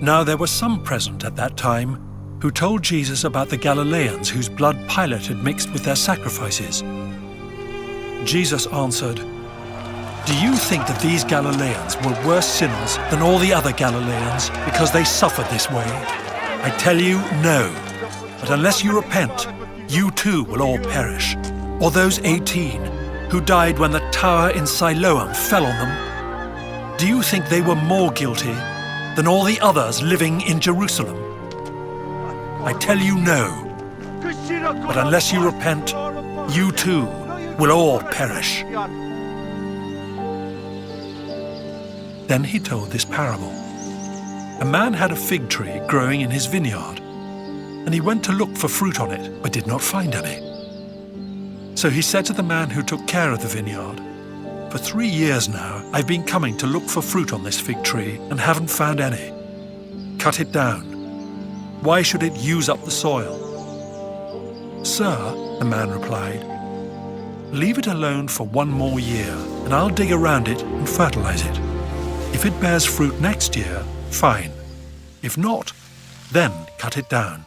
Now there were some present at that time who told Jesus about the Galileans whose blood Pilate had mixed with their sacrifices. Jesus answered, "Do you think that these Galileans were worse sinners than all the other Galileans because they suffered this way? I tell you, no. But unless you repent, you too will all perish. Or those 18 who died when the tower in Siloam fell on them, do you think they were more guilty than all the others living in Jerusalem? I tell you, no. But unless you repent, you too will all perish." Then he told this parable. A man had a fig tree growing in his vineyard, and he went to look for fruit on it, but did not find any. So he said to the man who took care of the vineyard, "For 3 years now I've been coming to look for fruit on this fig tree and haven't found any. Cut it down. Why should it use up the soil?" "Sir," the man replied, "leave it alone for 1 more year, and I'll dig around it and fertilize it. If it bears fruit next year, fine. If not, then cut it down."